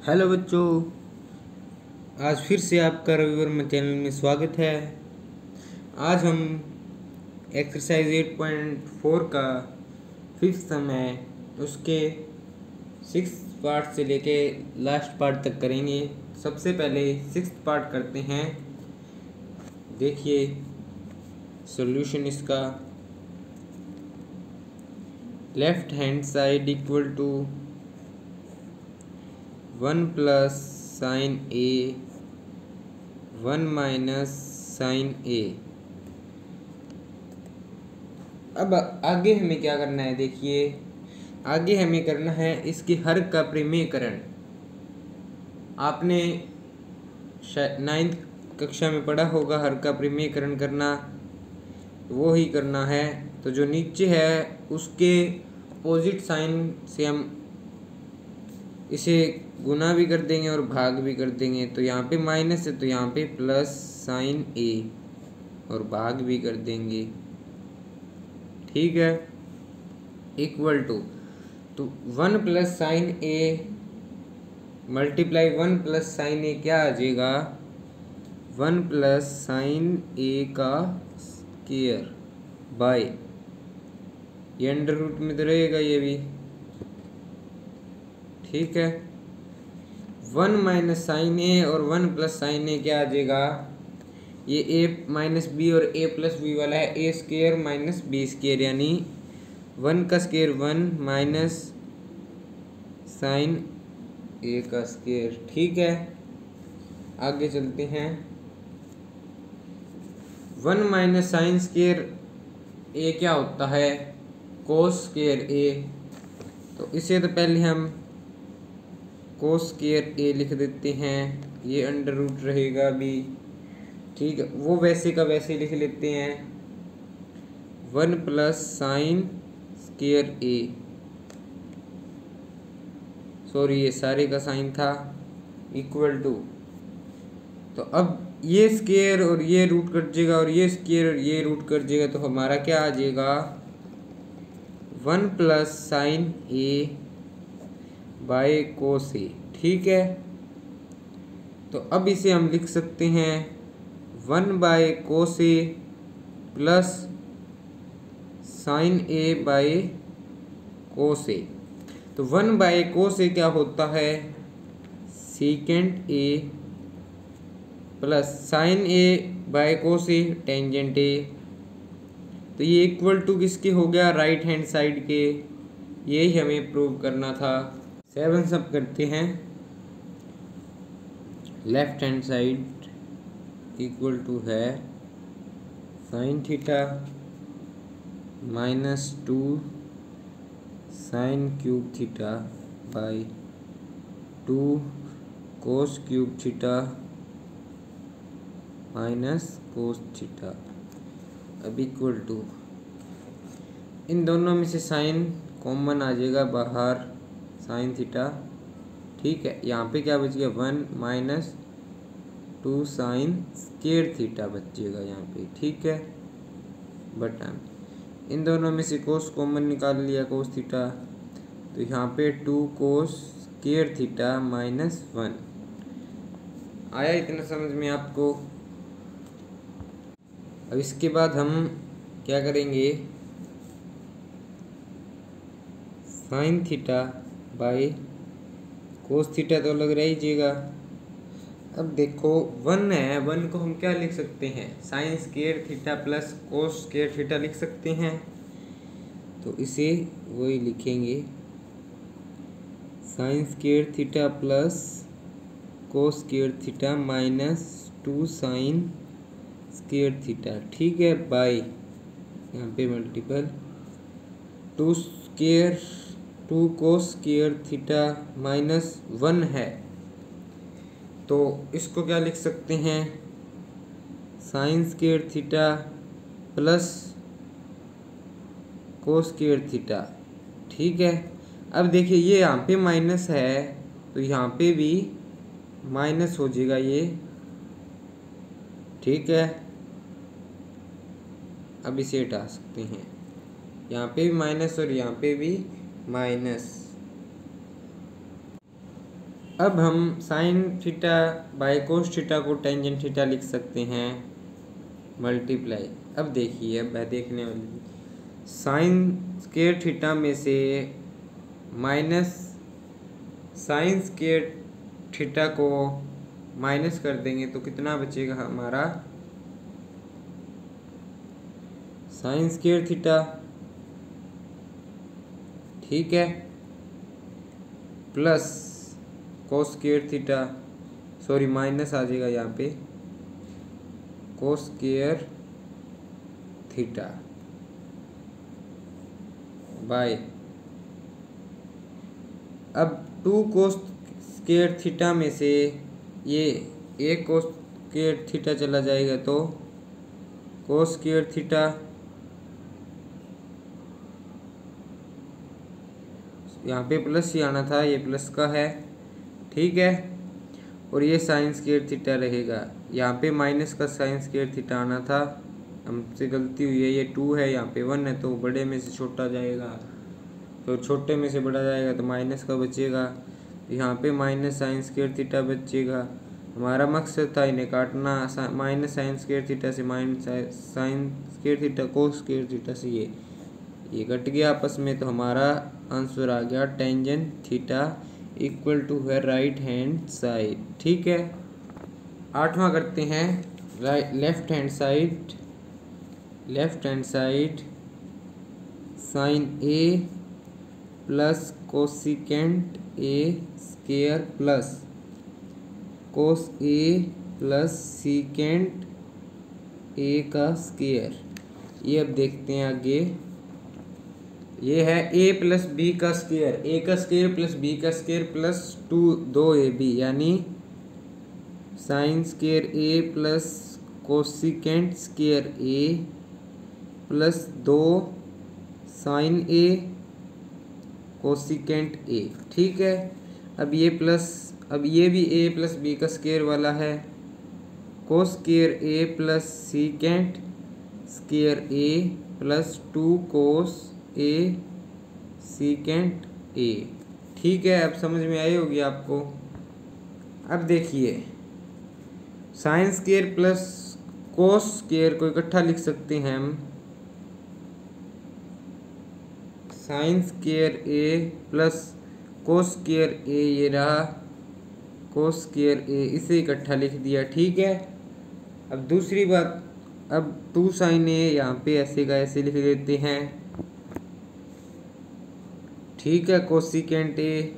Hello बच्चों, आज फिर से आपका रविवर्मा चैनल में स्वागत है। आज हम एक्सरसाइज 8.4 का फिफ्थ सम है, उसके 6th पार्ट से लेके लास्ट पार्ट तक करेंगे। सबसे पहले 6th पार्ट करते हैं। देखिए सॉल्यूशन इसका। Left hand side equal to 1 plus sine A 1 minus sine A. अब आगे हमें क्या करना है, देखिए आगे हमें करना है इसकी हर का परिमेयकरण। आपने 9th कक्षा में पढ़ा होगा हर का परिमेयकरण करना, वो ही करना है। तो जो नीचे है उसके अपोजिट साइन से हम इसे गुना भी कर देंगे और भाग भी कर देंगे। तो यहाँ पे माइनस है तो यहाँ पे प्लस साइन ए और भाग भी कर देंगे, ठीक है। इक्वल टू तो 1 plus sine A multiply 1 plus sine ए क्या आ जाएगा, 1 प्लस साइन ए का स्क्वायर बाय, ये अंडर रूट में तो रहेगा ये भी, ठीक है। 1 माइनस साइन ए और 1 प्लस साइन ए क्या आ जाएगा, ये ए माइनस बी और ए प्लस बी वाला है, ए स्क्वायर माइनस बी स्क्वायर, यानी 1 का स्क्वायर 1 माइनस साइन ए का स्क्वायर, ठीक है। आगे चलते हैं। 1 माइनस साइन स्क्वायर ए क्या होता है, कोस स्क्वायर ए। तो इसे तो पहले हम कोस स्क्वायर ए लिख देते हैं, ये अंडर रूट रहेगा भी, ठीक है। वो वैसे का वैसे लिख लेते हैं, 1 प्लस साइन स्क्वायर ए, सॉरी ये सारे का साइन था, इक्वल टू। तो अब ये स्क्वायर और ये रूट कट जाएगा और ये स्क्वायर और ये रूट कट जाएगा, तो हमारा क्या आ जाएगा 1 plus sine A by cos A, ठीक है। तो अब इसे हम लिख सकते हैं 1 by cos A plus sine A by cos A. तो 1 बाय कोस ए क्या होता है, secant A plus sine A by cos A tangent A. तो ये इक्वल टू किसके हो गया, राइट हैंड साइड के। यही हमें प्रूव करना था। 7 सब करते हैं। Left hand side equal to है sine theta minus 2 sine cube theta by 2 cos cube theta minus cos theta. अब इक्वल टू इन दोनों में से साइन कॉमन आ जाएगा बाहर, साइन थीटा, ठीक है। यहाँ पे क्या बच गया 1 माइनस 2 साइन स्क्वायर थीटा बचेगा यहाँ पे, ठीक है। बटन इन दोनों में से कोस कॉमन निकाल लिया, कोस थीटा, तो यहाँ पे 2 कोस स्क्वायर थीटा माइनस 1। आया इतना समझ में आपको। अब इसके बाद हम क्या करेंगे, sine theta by cos theta तो अलग रह जाएगा। अब देखो 1 है, 1 को हम क्या लिख सकते हैं, sine square theta plus cos square theta लिख सकते हैं। तो इसे वही लिखेंगे, sine square theta plus cos square theta minus 2 sine square theta, ठीक है, बाई यहाँ पे मल्टीपल 2 कोस स्क्वायर थीटा माइनस 1 है। तो इसको क्या लिख सकते हैं, sine square theta plus cos square theta, ठीक है। अब देखिए ये यहाँ पे माइनस है तो यहाँ पे भी माइनस हो जाएगा ये, ठीक है। अब इसे हटा सकते हैं, यहाँ पे भी माइनस और यहाँ पे भी माइनस। अब हम sine theta by cos theta को टेंजेंट थीटा लिख सकते हैं मल्टीप्लाई। अब देखिए, अब देखने वाली साइन स्क्वायर थीटा में से माइनस साइन स्क्वायर थीटा को माइनस कर देंगे तो कितना बचेगा हमारा, साइन स्क्वायर थीटा, ठीक है, plus cos square theta, sorry minus आ जाएगा यहाँ पे, कोस स्क्वायर थीटा बाय, अब 2 कोस स्क्वायर थीटा में से ये एक कोस स्क्वायर थीटा चला जाएगा तो कोस स्क्वायर थीटा, यहाँ पे प्लस ही आना था, ये प्लस का है, ठीक है, और ये साइन स्क्वायर थीटा रहेगा, यहाँ पे माइनस का साइन स्क्वायर थीटा आना था, हमसे गलती हुई है, ये 2 है, यहाँ पे 1 है, तो बड़े में से छोटा जाएगा, तो छोटे में से बड़ा जाएगा तो माइनस का बचेगा, यहाँ पे माइनस साइन स्क्वायर थीटा बचेगा। हमारा मकसद था इन्हें काटना, माइनस साइन स्क्वायर थीटा से minus sine square theta cos square theta से ये कट गया आपस में, तो हमारा आंसर आ गया टेंजेंट थीटा इक्वल टू है राइट हैंड साइड, ठीक है। 8वां करते हैं, left hand side sine A plus cosecant A square plus cos A plus secant A का स्क्वायर। ये अब देखते हैं आगे, ये है a प्लस बी का स्क्वायर, a का स्क्वायर प्लस b का स्क्वायर प्लस 2ab, यानी sine square a plus cosecant square a plus 2 sine a cosecant a, ठीक है। अब ये प्लस, अब ये भी a प्लस b का स्क्वायर वाला है, कोस square a plus secant square a plus 2 cos A secant A, ठीक है। अब समझ में आई होगी आपको। अब देखिए, sine square plus cos square को इकट्ठा लिख सकते हैं हम, साइन स्क्वायर ए प्लस कोस स्क्वायर ए, ये रहा कोस स्क्वायर ए, इसे इकट्ठा लिख दिया, ठीक है। अब दूसरी बात, अब 2 साइन ए यहाँ पे ऐसे का ऐसे लिख देते हैं, ठीक है, कोसिकेंट ए,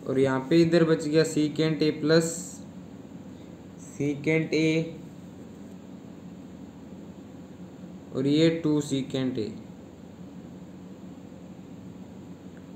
और यहाँ पे इधर बच गया सीकेंट ए प्लस सीकेंट ए, और ये 2 सीकेंट ए,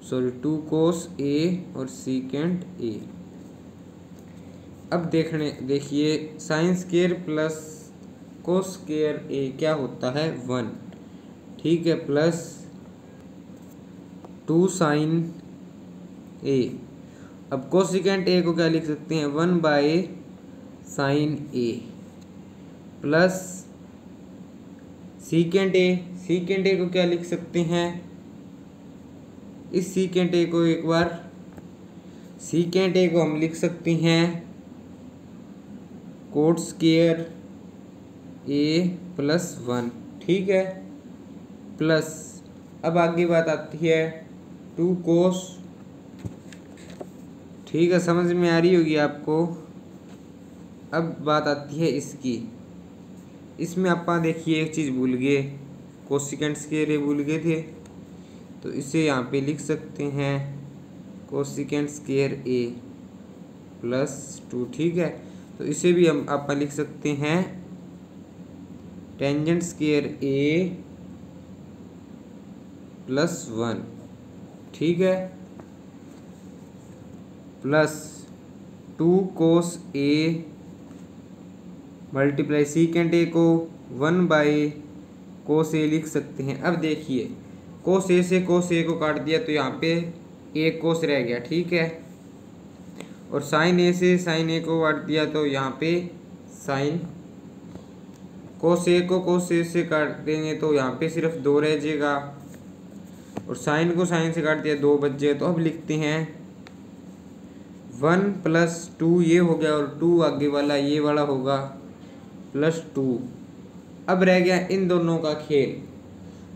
सॉरी 2 कोस ए और सीकेंट ए। अब देखिए sine square plus cos square A क्या होता है 1, ठीक है, प्लस 2 साइन ए। अब कोसिकेंट ए को क्या लिख सकते हैं 1 bye sine A plus secant ए को क्या लिख सकते हैं, इस सीकेंट ए को एक बार, सीकेंट ए को हम लिख सकते हैं कोट स्क्वायर ए प्लस 1, ठीक है, प्लस अब आगे बात आती है 2 कोस, ठीक है, समझ में आ रही होगी आपको। अब बात आती है इसकी, इसमें आप देखिए एक चीज़ भूल गए, कोसिकेंट स्क्वायर भूल गए थे, तो इसे यहाँ पे लिख सकते हैं कोसिकेंट स्क्वायर ए प्लस 2, ठीक है। तो इसे भी हम आप लिख सकते हैं टेंजेंट स्क्वायर ए प्लस 1, ठीक है, plus 2 cos A multiply secant A को 1 बाय कोस ए लिख सकते हैं। अब देखिए कोस ए से कोस ए को काट दिया तो यहाँ पे एक कोस रह गया, ठीक है, और साइन ए से साइन ए को काट दिया तो यहाँ पे साइन, कोस ए को कोस ए से काट देंगे तो यहाँ पे सिर्फ 2 रह जाएगा, और साइन को साइन से काट दिया 2 बच जाए। तो अब लिखते हैं 1+2 ये हो गया, और 2 आगे वाला ये वाला होगा +2। अब रह गया इन दोनों का खेल,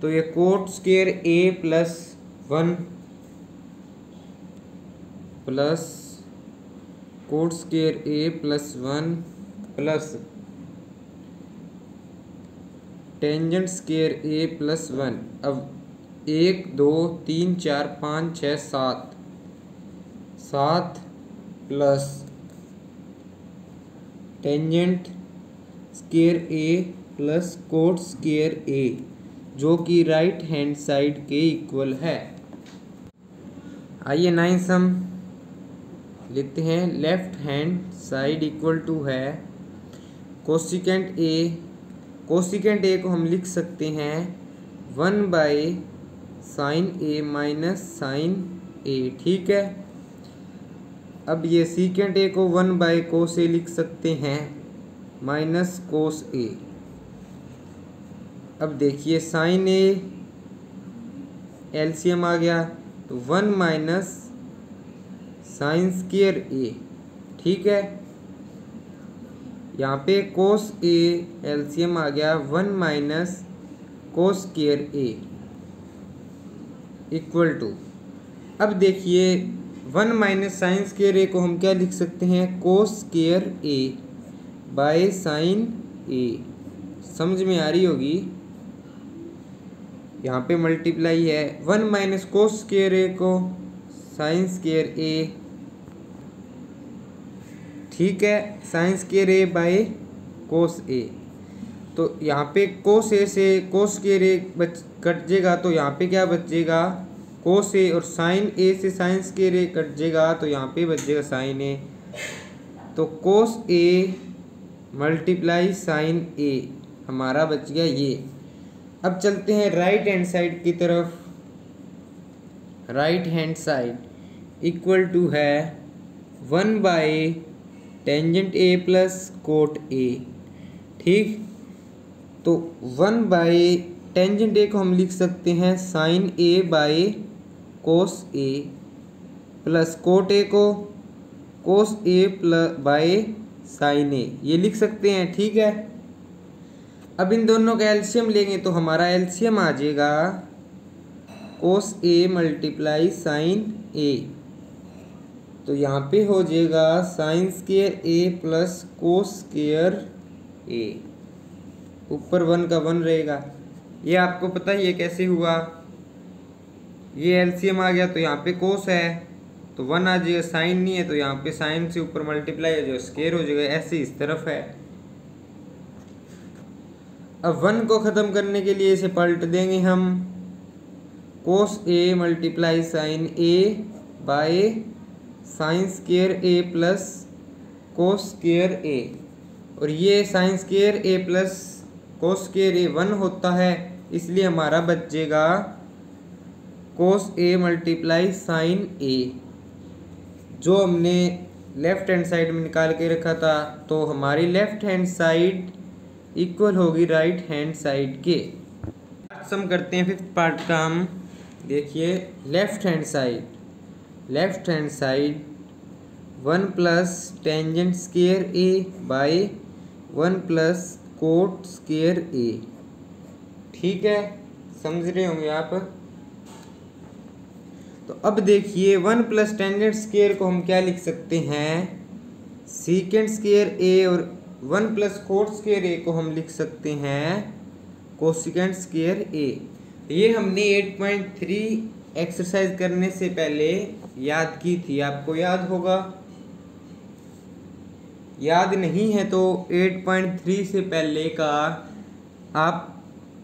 तो ये coat square a + 1 plus cot square a + 1 plus tangent square a + 1। अब 1 2 3 4 5 6 7 plus tangent square a plus cot square a, जो कि राइट हैंड साइड के इक्वल है। आइए 9 सम लिखते हैं। Left hand side equal to है कोसिकेंट a। कोसिकेंट a को हम लिख सकते हैं 1/sin a minus sign a, ठीक है। अब ये सीकेंट a को 1/cos a लिख सकते हैं माइनस कोस a। अब देखिए साइन a एलसीएम आ गया, तो 1 माइनस साइन स्क्वायर a, ठीक है। यहाँ पे कोस a एलसीएम आ गया 1 minus cos square a equal to, अब देखिए 1 माइनस साइन स्क्वायर a को हम क्या लिख सकते हैं, कोस square a by sine a। समझ में आ रही होगी, यहाँ पे मल्टीप्लाई है 1 माइनस कोस स्क्वायर a को साइन स्क्वायर a, ठीक है, sign square a by cos a। तो यहाँ पे कोस a से कोस स्क्वायर a कट जाएगा, तो यहाँ पे क्या बचेगा कोस a, और साइन a से साइन स्क्वायर a कट जाएगा, तो यहाँ पे बचेगा साइन a। तो कोस a मल्टीप्लाई साइन a हमारा बच गया ये। अब चलते हैं राइट हैंड साइड की तरफ। Right hand side equal to है 1/टेंजेंट a प्लस कोट a, ठीक। तो 1/टेंजेंट a को हम लिख सकते हैं sine a by cos a, plus cot a को cos a by sine a, ये लिख सकते हैं, ठीक है। अब इन दोनों का एलसीएम लेंगे तो हमारा एलसीएम आ जाएगा कोस a मल्टीप्लाई साइन a, तो यहाँ पे हो जाएगा sine square a plus cos square a, ऊपर 1 का 1 रहेगा। ये आपको पता ही है कैसे हुआ, ये एलसीएम आ गया तो यहाँ पे कोस है तो 1 आ जाएगा, साइन नहीं है तो यहाँ पे साइन से ऊपर मल्टीप्लाई है जो स्क्वायर हो जाएगा, ऐसे इस तरफ है। अब 1 को ख़त्म करने के लिए इसे पलट देंगे हम, cos a multiply sine a by sine square a plus cos square a, और ये sine square a plus cos square a 1 होता है, इसलिए हमारा बचेगा cos a multiply sine a, जो हमने लेफ्ट हैंड साइड में निकाल के रखा था। तो हमारी लेफ्ट हैंड साइड इक्वल होगी राइट हैंड साइड के। सम करते हैं 5th पार्ट का हम। देखिए left hand side 1 plus tangent square a by 1 plus cot square a, ठीक है, समझ रहे होंगे आप। तो अब देखिए 1 प्लस टेंजेंट स्क्वायर को हम क्या लिख सकते हैं, सीकेंट स्क्वायर a, और 1 प्लस कोट स्क्वायर a को हम लिख सकते हैं कोसिकेंट स्क्वायर a। ये हमने 8.3 एक्सरसाइज करने से पहले याद की थी, आपको याद होगा। याद नहीं है तो 8.3 से पहले का आप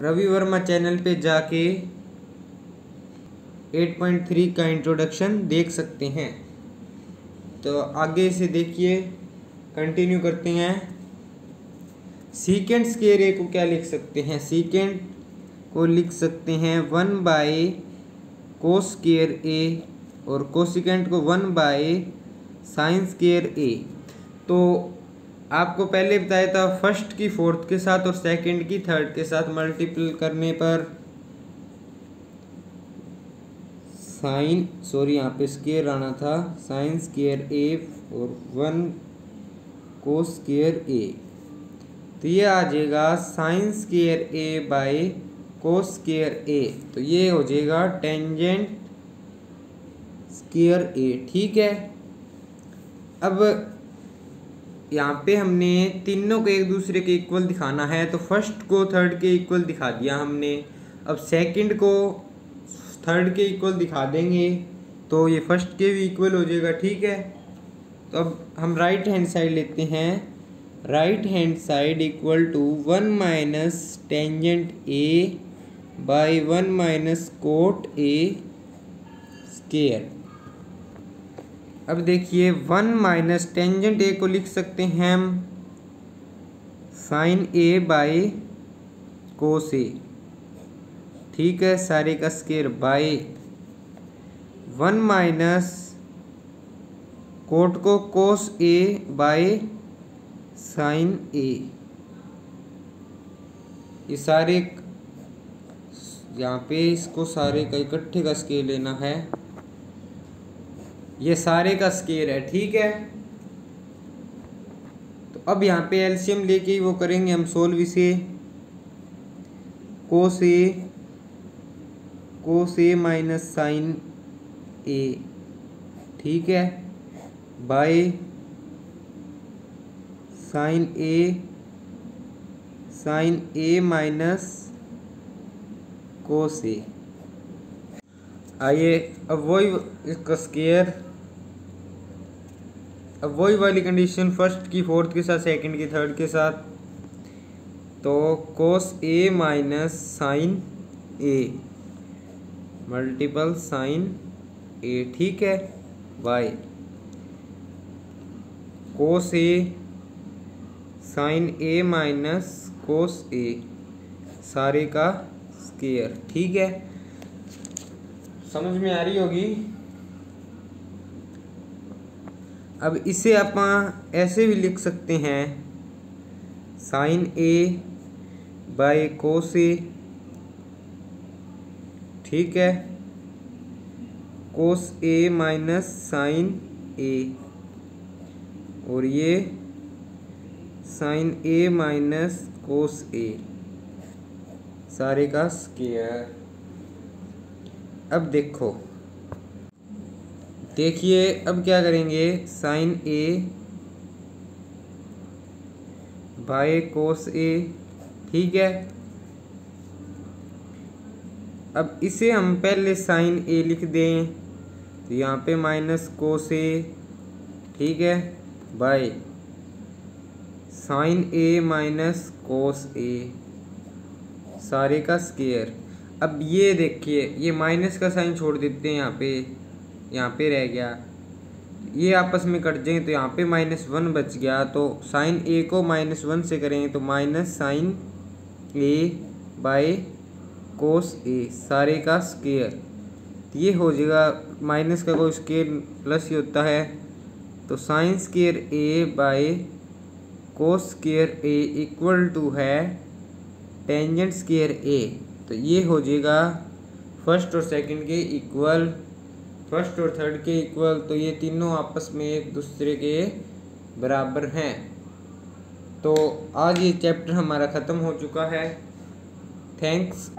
रवि वर्मा चैनल पे जाके 8.3 का इंट्रोडक्शन देख सकते हैं। तो आगे से देखिए, कंटिन्यू करते हैं। सीकेंट स्क्वायर a को क्या लिख सकते हैं, सीकेंट को लिख सकते हैं 1/कोस स्क्वायर a, और कोसिकेंट को 1/साइन स्क्वायर a। तो आपको पहले बताया था फर्स्ट की फोर्थ के साथ और सेकंड की थर्ड के साथ मल्टीपल करने पर यहाँ पे स्क्वायर आना था, साइन स्क्वायर ए और 1 कोस स्क्वायर ए। तो ये आ जाएगा sine square A by cos square A. तो ये हो जाएगा टेंजेंट स्क्वायर ए। ठीक है, अब यहाँ पे हमने तीनों को एक दूसरे के इक्वल दिखाना है, तो फर्स्ट को थर्ड के इक्वल दिखा दिया हमने। अब सेकंड को थर्ड के इक्वल दिखा देंगे तो ये फर्स्ट के भी इक्वल हो जाएगा। ठीक है, तो अब हम राइट हैंड साइड लेते हैं। Right hand side equal to 1 minus tangent A by 1 minus cot A square. अब देखिए 1 माइनस टेंजेंट ए को लिख सकते हैं हम sign A by cos A. ठीक है, सारे का स्क्वायर बाय 1 माइनस कोट को कोस ए बाय साइन ए। ये सारे यहाँ पे इसको सारे का इकट्ठे का स्क्वायर लेना है, ये सारे का स्क्वायर है। ठीक है, तो अब यहाँ पे एलसीएम लेके वो करेंगे हम सोल्व इसे। कोस ए माइनस साइन ए, ठीक है, by sine A minus cos A. आइए अब वही इसका स्क्वायर, अब वही वाली कंडीशन फर्स्ट की फोर्थ के साथ, सेकंड की थर्ड के साथ। तो cos A minus sine A multiple sine A. ठीक है, by cos A sine A minus cos A, सारे का स्क्वायर। ठीक है, समझ में आ रही होगी। अब इसे आप ऐसे भी लिख सकते हैं sign A by cos A. ठीक है, कोस ए माइनस साइन ए, और ये sign A minus cos A, सारे का स्क्वायर। अब देखिए अब क्या करेंगे, sign A by cos A. ठीक है, अब इसे हम पहले साइन ए लिख दें, तो यहाँ पे माइनस कोस ए। ठीक है, by sine A minus cos A, सारे का स्क्वायर। अब ये देखिए, ये माइनस का साइन छोड़ देते हैं, यहाँ पे रह गया, ये आपस में कट जाएंगे तो यहाँ पे -1 बच गया। तो साइन ए को -1 से करेंगे तो minus sine A by cos A, सारे का स्क्वायर। ये हो जाएगा, माइनस का कोई स्क्वायर प्लस ही होता है, तो sine square A by cos square A equal to है टेंजेंट स्क्वायर ए। तो ये हो जाएगा फर्स्ट और सेकंड के इक्वल, फर्स्ट और थर्ड के इक्वल। तो ये तीनों आपस में एक दूसरे के बराबर हैं। तो आज ये चैप्टर हमारा ख़त्म हो चुका है। थैंक्स।